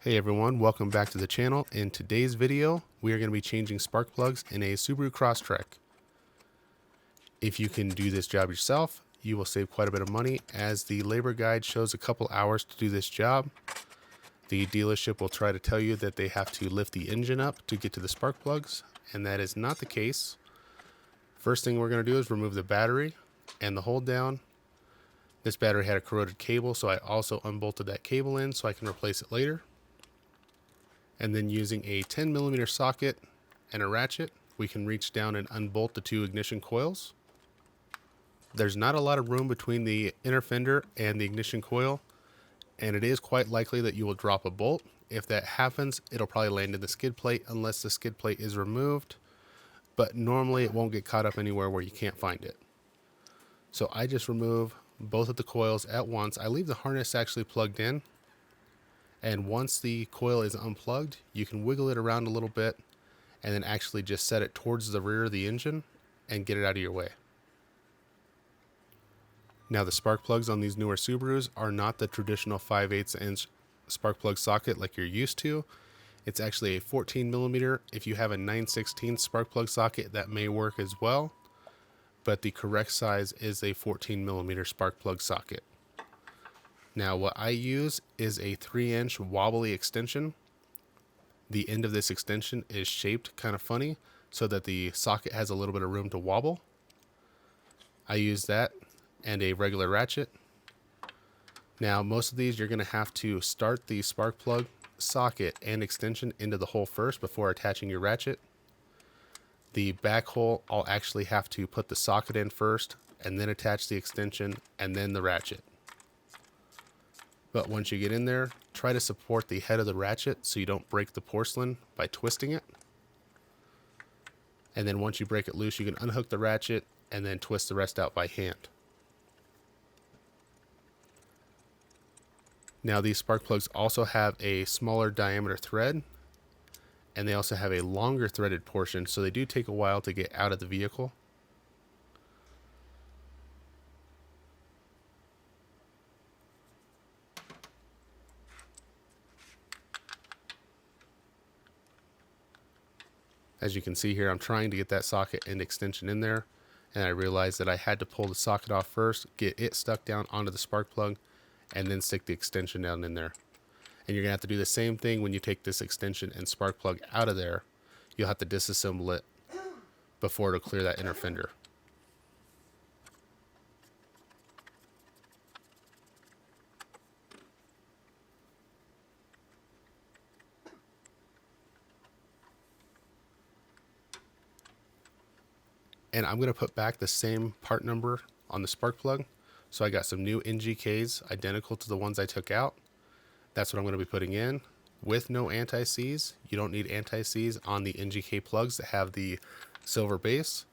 Hey everyone, welcome back to the channel. In today's video, we are going to be changing spark plugs in a Subaru Crosstrek. If you can do this job yourself, you will save quite a bit of money, as the labor guide shows a couple hours to do this job. The dealership will try to tell you that they have to lift the engine up to get to the spark plugs, and that is not the case. First thing we're going to do is remove the battery and the hold down. This battery had a corroded cable, so I also unbolted that cable in so I can replace it later. And then using a 10mm socket and a ratchet, we can reach down and unbolt the two ignition coils. There's not a lot of room between the inner fender and the ignition coil, and it is quite likely that you will drop a bolt. If that happens, it'll probably land in the skid plate unless the skid plate is removed, but normally it won't get caught up anywhere where you can't find it. So I just remove both of the coils at once. I leave the harness actually plugged in. And once the coil is unplugged, you can wiggle it around a little bit and then actually just set it towards the rear of the engine and get it out of your way. Now the spark plugs on these newer Subarus are not the traditional 5/8 inch spark plug socket like you're used to. It's actually a 14mm. If you have a 9/16 spark plug socket, that may work as well, but the correct size is a 14mm spark plug socket. Now what I use is a 3-inch wobbly extension. The end of this extension is shaped kind of funny so that the socket has a little bit of room to wobble. I use that and a regular ratchet. Now most of these you're going to have to start the spark plug socket and extension into the hole first before attaching your ratchet. The back hole, I'll actually have to put the socket in first and then attach the extension and then the ratchet. But once you get in there, try to support the head of the ratchet so you don't break the porcelain by twisting it. And then once you break it loose, you can unhook the ratchet and then twist the rest out by hand. Now these spark plugs also have a smaller diameter thread, and they also have a longer threaded portion, so they do take a while to get out of the vehicle. As you can see here, I'm trying to get that socket and extension in there, and I realized that I had to pull the socket off first, get it stuck down onto the spark plug, and then stick the extension down in there. And you're going to have to do the same thing when you take this extension and spark plug out of there. You'll have to disassemble it before it'll clear that inner fender. And I'm going to put back the same part number on the spark plug. So I got some new NGKs identical to the ones I took out. That's what I'm going to be putting in with no anti-seize. You don't need anti-seize on the NGK plugs that have the silver base.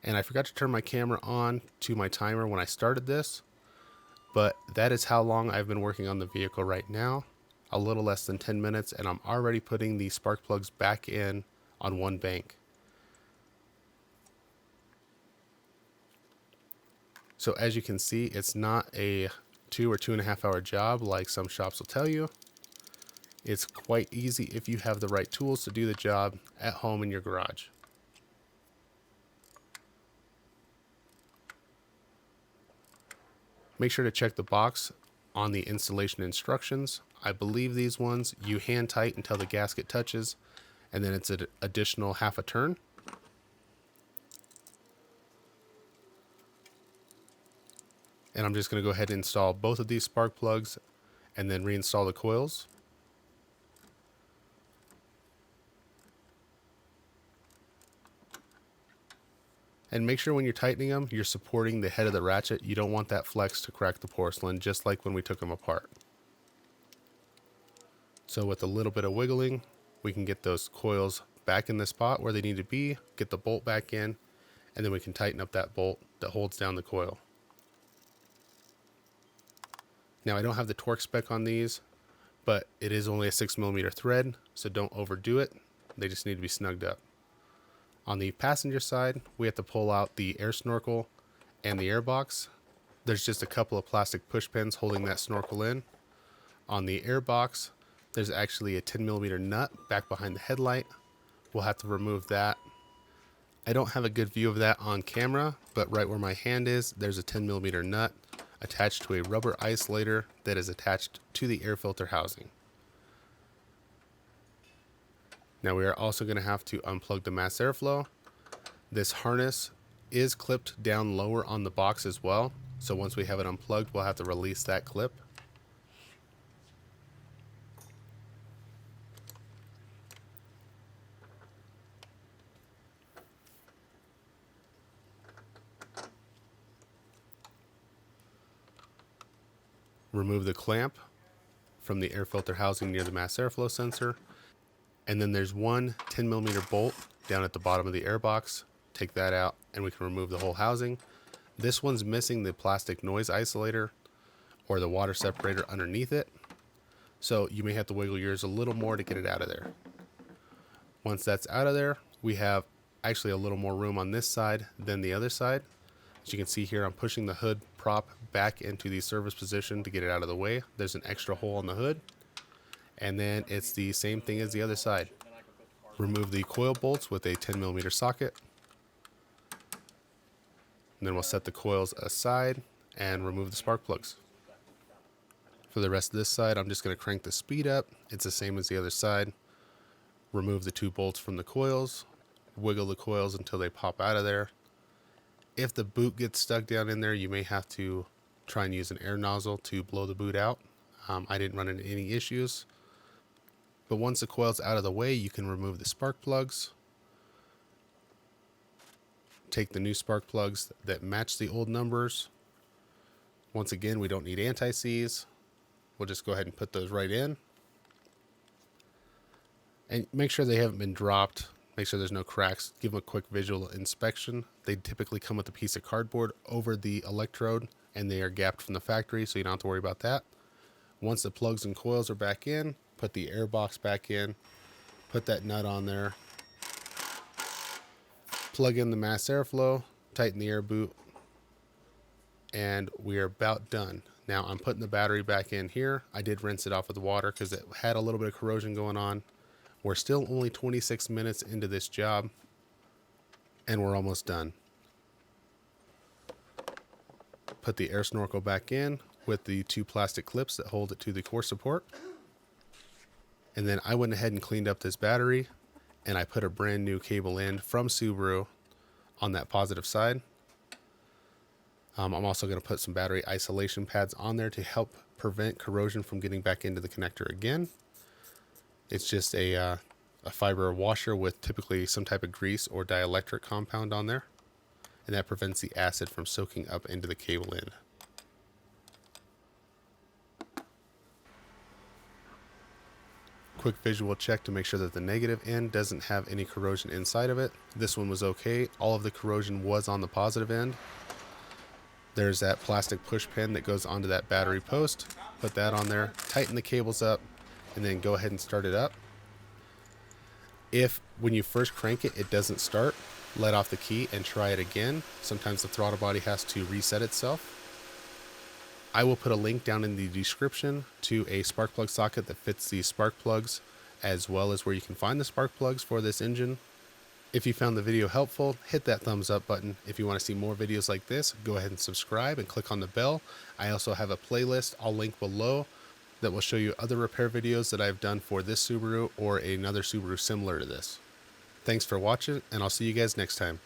And I forgot to turn my camera on to my timer when I started this, but that is how long I've been working on the vehicle right now. A little less than 10 minutes, and I'm already putting the spark plugs back in on one bank. So as you can see, it's not a 2 or 2.5 hour job like some shops will tell you. It's quite easy if you have the right tools to do the job at home in your garage. Make sure to check the box on the installation instructions. I believe these ones you hand tight until the gasket touches, and then it's an additional half a turn. And I'm just going to go ahead and install both of these spark plugs and then reinstall the coils. And make sure when you're tightening them, you're supporting the head of the ratchet. You don't want that flex to crack the porcelain, just like when we took them apart. So with a little bit of wiggling, we can get those coils back in the spot where they need to be, get the bolt back in, and then we can tighten up that bolt that holds down the coil. Now I don't have the torque spec on these, but it is only a 6mm thread, so don't overdo it. They just need to be snugged up. On the passenger side, we have to pull out the air snorkel and the airbox. There's just a couple of plastic push pins holding that snorkel in. On the airbox, There's actually a 10mm nut back behind the headlight. We'll have to remove that. I don't have a good view of that on camera, but right where my hand is, there's a 10mm nut attached to a rubber isolator that is attached to the air filter housing. Now we are also going to have to unplug the mass airflow. This harness is clipped down lower on the box as well, so once we have it unplugged, we'll have to release that clip. Remove the clamp from the air filter housing near the mass airflow sensor. And then there's one 10mm bolt down at the bottom of the airbox. Take that out and we can remove the whole housing. This one's missing the plastic noise isolator or the water separator underneath it. So you may have to wiggle yours a little more to get it out of there. Once that's out of there, we have actually a little more room on this side than the other side. As you can see here, I'm pushing the hood prop back into the service position to get it out of the way. There's an extra hole on the hood. And then it's the same thing as the other side. Remove the coil bolts with a 10mm socket. And then we'll set the coils aside and remove the spark plugs. For the rest of this side, I'm just going to crank the speed up. It's the same as the other side. Remove the 2 bolts from the coils. Wiggle the coils until they pop out of there. If the boot gets stuck down in there, you may have to try and use an air nozzle to blow the boot out. I didn't run into any issues. But once the coil's out of the way, you can remove the spark plugs. Take the new spark plugs that match the old numbers. Once again, we don't need anti-seize. We'll just go ahead and put those right in. And make sure they haven't been dropped. Make sure there's no cracks. Give them a quick visual inspection. They typically come with a piece of cardboard over the electrode and they are gapped from the factory, so you don't have to worry about that. Once the plugs and coils are back in, put the air box back in, put that nut on there, plug in the mass airflow, tighten the air boot, and we are about done. Now I'm putting the battery back in here. I did rinse it off with water because it had a little bit of corrosion going on. We're still only 26 minutes into this job and we're almost done. Put the air snorkel back in with the 2 plastic clips that hold it to the core support. And then I went ahead and cleaned up this battery and I put a brand new cable end from Subaru on that positive side. I'm also going to put some battery isolation pads on there to help prevent corrosion from getting back into the connector again. It's just a fiber washer with typically some type of grease or dielectric compound on there. And that prevents the acid from soaking up into the cable end. Quick visual check to make sure that the negative end doesn't have any corrosion inside of it. This one was okay. All of the corrosion was on the positive end. There's that plastic push pin that goes onto that battery post. Put that on there, tighten the cables up, and then go ahead and start it up. If when you first crank it, it doesn't start, let off the key and try it again. Sometimes the throttle body has to reset itself. I will put a link down in the description to a spark plug socket that fits these spark plugs, as well as where you can find the spark plugs for this engine. If you found the video helpful, hit that thumbs up button. If you want to see more videos like this, go ahead and subscribe and click on the bell. I also have a playlist I'll link below that will show you other repair videos that I've done for this Subaru or another Subaru similar to this. Thanks for watching, and I'll see you guys next time.